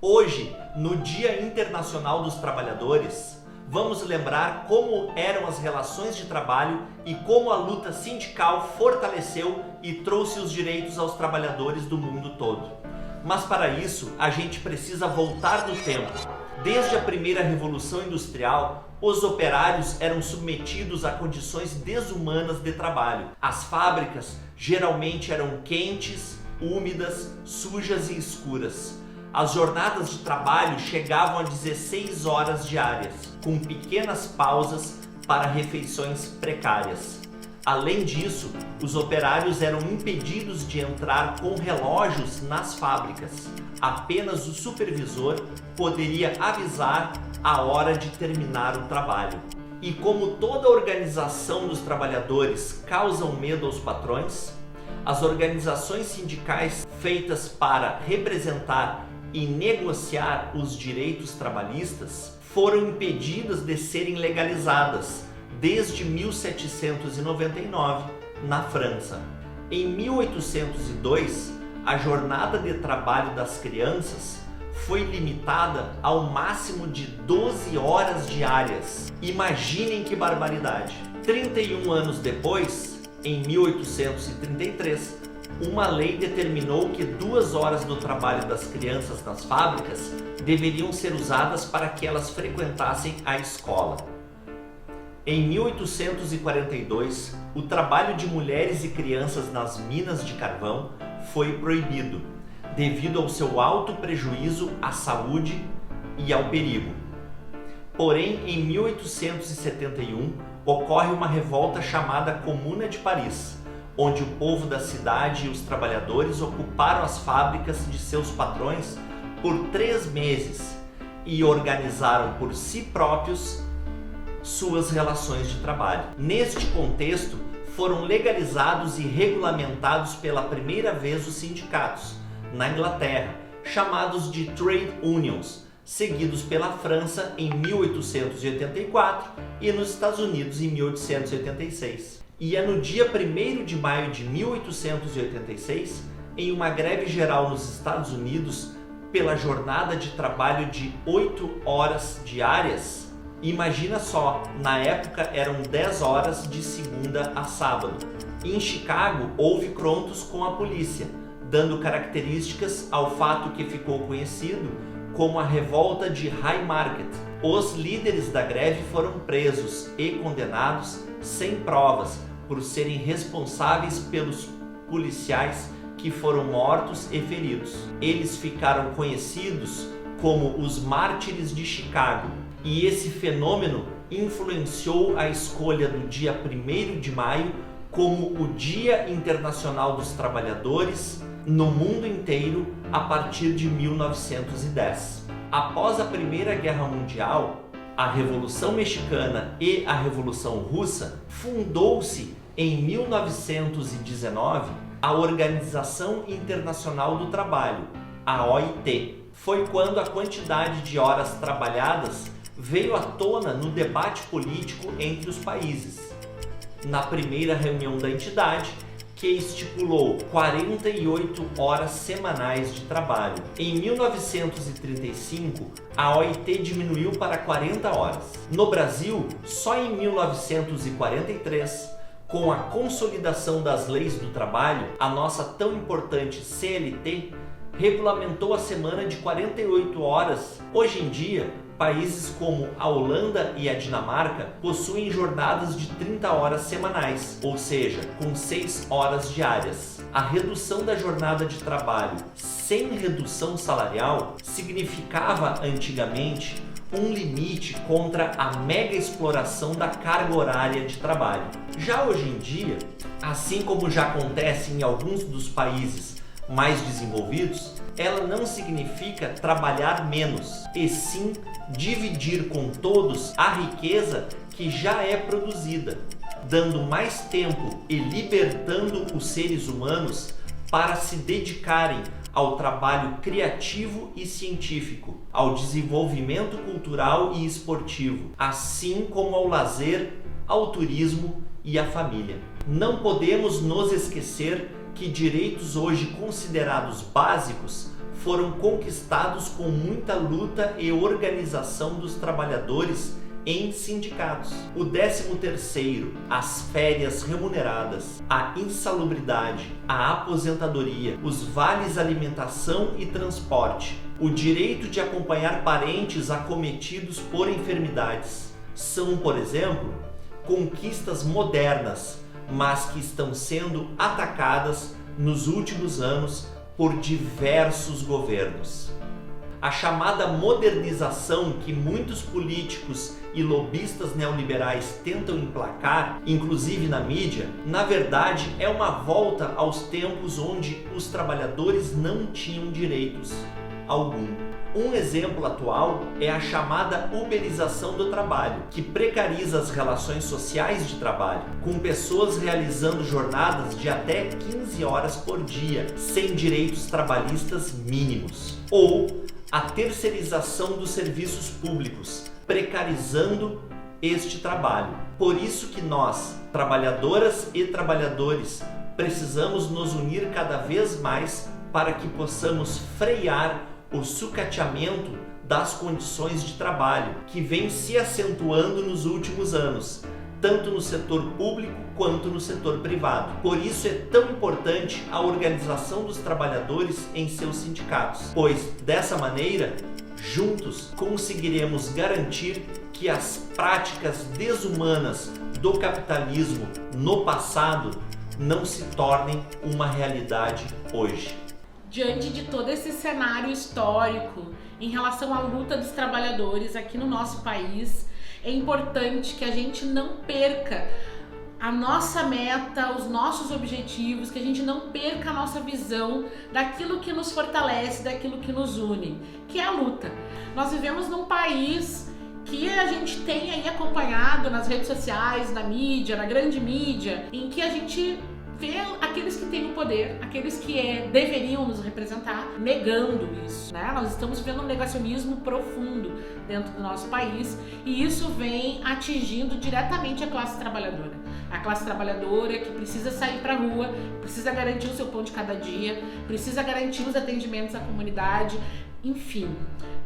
Hoje, no Dia Internacional dos Trabalhadores, vamos lembrar como eram as relações de trabalho e como a luta sindical fortaleceu e trouxe os direitos aos trabalhadores do mundo todo. Mas para isso, a gente precisa voltar no tempo. Desde a primeira Revolução Industrial, os operários eram submetidos a condições desumanas de trabalho. As fábricas geralmente eram quentes, úmidas, sujas e escuras. As jornadas de trabalho chegavam a 16 horas diárias, com pequenas pausas para refeições precárias. Além disso, os operários eram impedidos de entrar com relógios nas fábricas. Apenas o supervisor poderia avisar a hora de terminar o trabalho. E como toda organização dos trabalhadores causa medo aos patrões, as organizações sindicais feitas para representar e negociar os direitos trabalhistas foram impedidas de serem legalizadas desde 1799 na França. Em 1802, a jornada de trabalho das crianças foi limitada ao máximo de 12 horas diárias. Imaginem que barbaridade! 31 anos depois, em 1833, uma lei determinou que 2 horas do trabalho das crianças nas fábricas deveriam ser usadas para que elas frequentassem a escola. Em 1842, o trabalho de mulheres e crianças nas minas de carvão foi proibido, devido ao seu alto prejuízo à saúde e ao perigo. Porém, em 1871, ocorre uma revolta chamada Comuna de Paris, onde o povo da cidade e os trabalhadores ocuparam as fábricas de seus patrões por 3 meses e organizaram por si próprios suas relações de trabalho. Neste contexto, foram legalizados e regulamentados pela primeira vez os sindicatos, na Inglaterra, chamados de Trade Unions, seguidos pela França em 1884 e nos Estados Unidos em 1886. E é no dia 1º de maio de 1886, em uma greve geral nos Estados Unidos pela jornada de trabalho de 8 horas diárias. Imagina só, na época eram 10 horas de segunda a sábado. Em Chicago houve confrontos com a polícia, dando características ao fato que ficou conhecido como a revolta de Haymarket. Os líderes da greve foram presos e condenados sem provas por serem responsáveis pelos policiais que foram mortos e feridos. Eles ficaram conhecidos como os Mártires de Chicago, e esse fenômeno influenciou a escolha do dia 1º de maio como o Dia Internacional dos Trabalhadores no mundo inteiro a partir de 1910. Após a Primeira Guerra Mundial, a Revolução Mexicana e a Revolução Russa, fundou-se em 1919 a Organização Internacional do Trabalho, a OIT. Foi quando a quantidade de horas trabalhadas veio à tona no debate político entre os países. Na primeira reunião da entidade, que estipulou 48 horas semanais de trabalho. Em 1935, a OIT diminuiu para 40 horas. No Brasil, só em 1943, com a consolidação das leis do trabalho, a nossa tão importante CLT regulamentou a semana de 48 horas. Hoje em dia, países como a Holanda e a Dinamarca possuem jornadas de 30 horas semanais, ou seja, com 6 horas diárias. A redução da jornada de trabalho sem redução salarial significava antigamente um limite contra a mega exploração da carga horária de trabalho. Já hoje em dia, assim como já acontece em alguns dos países mais desenvolvidos, ela não significa trabalhar menos, e sim dividir com todos a riqueza que já é produzida, dando mais tempo e libertando os seres humanos para se dedicarem ao trabalho criativo e científico, ao desenvolvimento cultural e esportivo, assim como ao lazer, ao turismo e à família. Não podemos nos esquecer que direitos hoje considerados básicos foram conquistados com muita luta e organização dos trabalhadores em sindicatos. O 13º, as férias remuneradas, a insalubridade, a aposentadoria, os vales alimentação e transporte, o direito de acompanhar parentes acometidos por enfermidades, são, por exemplo, conquistas modernas, mas que estão sendo atacadas nos últimos anos por diversos governos. A chamada modernização que muitos políticos e lobistas neoliberais tentam emplacar, inclusive na mídia, na verdade é uma volta aos tempos onde os trabalhadores não tinham direitos algum. Um exemplo atual é a chamada uberização do trabalho, que precariza as relações sociais de trabalho, com pessoas realizando jornadas de até 15 horas por dia, sem direitos trabalhistas mínimos. Ou a terceirização dos serviços públicos, precarizando este trabalho. Por isso que nós, trabalhadoras e trabalhadores, precisamos nos unir cada vez mais para que possamos frear o sucateamento das condições de trabalho, que vem se acentuando nos últimos anos, tanto no setor público quanto no setor privado. Por isso é tão importante a organização dos trabalhadores em seus sindicatos, pois dessa maneira, juntos, conseguiremos garantir que as práticas desumanas do capitalismo no passado não se tornem uma realidade hoje. Diante de todo esse cenário histórico em relação à luta dos trabalhadores aqui no nosso país, é importante que a gente não perca a nossa meta, os nossos objetivos, que a gente não perca a nossa visão daquilo que nos fortalece, daquilo que nos une, que é a luta. Nós vivemos num país que a gente tem aí acompanhado nas redes sociais, na mídia, na grande mídia, em que a gente vê aqueles que têm o poder, aqueles que deveriam nos representar, negando isso, né? Nós estamos vendo um negacionismo profundo dentro do nosso país e isso vem atingindo diretamente a classe trabalhadora. A classe trabalhadora que precisa sair para a rua, precisa garantir o seu pão de cada dia, precisa garantir os atendimentos à comunidade, enfim.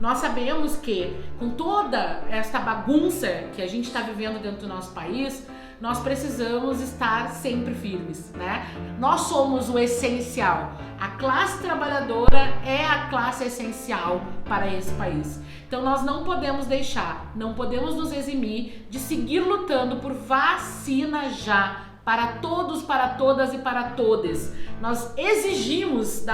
Nós sabemos que com toda esta bagunça que a gente está vivendo dentro do nosso país, nós precisamos estar sempre firmes, né? Nós somos o essencial. A classe trabalhadora é a classe essencial para esse país. Então nós não podemos deixar, não podemos nos eximir de seguir lutando por vacina já, para todos, para todas e para todes. Nós exigimos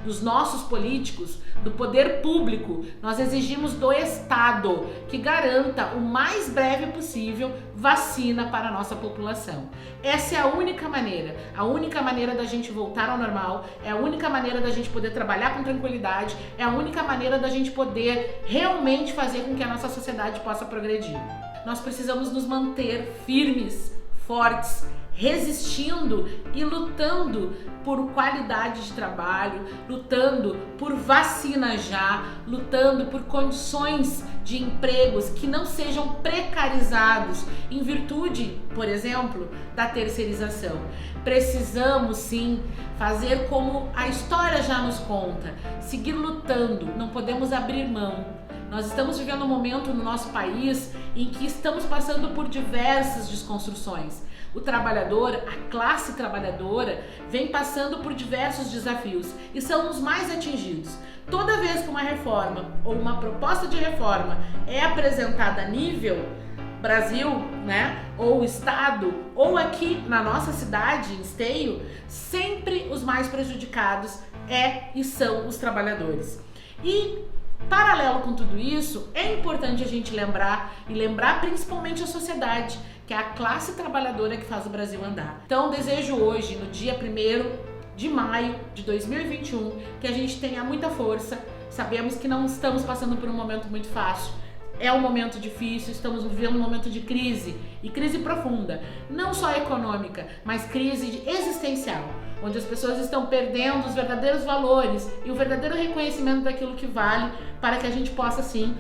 dos nossos políticos, do poder público, nós exigimos do Estado que garanta o mais breve possível vacina para a nossa população. Essa é a única maneira da gente voltar ao normal, é a única maneira da gente poder trabalhar com tranquilidade, é a única maneira da gente poder realmente fazer com que a nossa sociedade possa progredir. Nós precisamos nos manter firmes, fortes, resistindo e lutando por qualidade de trabalho, lutando por vacina já, lutando por condições de empregos que não sejam precarizados em virtude, por exemplo, da terceirização. Precisamos sim fazer como a história já nos conta, seguir lutando, não podemos abrir mão. Nós estamos vivendo um momento no nosso país em que estamos passando por diversas desconstruções. O trabalhador, a classe trabalhadora, vem passando por diversos desafios e são os mais atingidos. Toda vez que uma reforma ou uma proposta de reforma é apresentada a nível Brasil, né, ou Estado, ou aqui na nossa cidade, em Esteio, sempre os mais prejudicados e são os trabalhadores. E paralelo com tudo isso, é importante a gente lembrar principalmente a sociedade, que é a classe trabalhadora que faz o Brasil andar. Então desejo hoje, no dia 1º de maio de 2021, que a gente tenha muita força. Sabemos que não estamos passando por um momento muito fácil, é um momento difícil, estamos vivendo um momento de crise, e crise profunda, não só econômica, mas crise existencial, onde as pessoas estão perdendo os verdadeiros valores e o verdadeiro reconhecimento daquilo que vale, para que a gente possa sim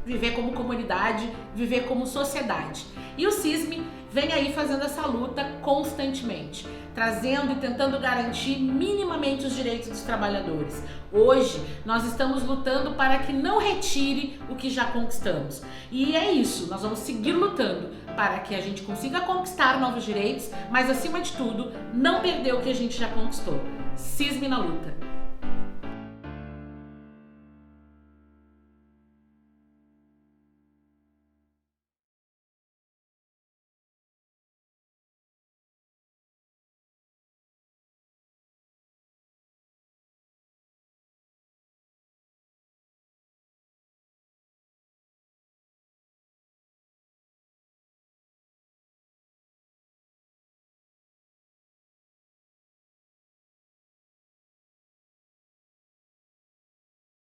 viver como comunidade, viver como sociedade. E o CISM vem aí fazendo essa luta constantemente, trazendo e tentando garantir minimamente os direitos dos trabalhadores. Hoje, nós estamos lutando para que não retire o que já conquistamos. E é isso, nós vamos seguir lutando para que a gente consiga conquistar novos direitos, mas acima de tudo, não perder o que a gente já conquistou. CISM na luta.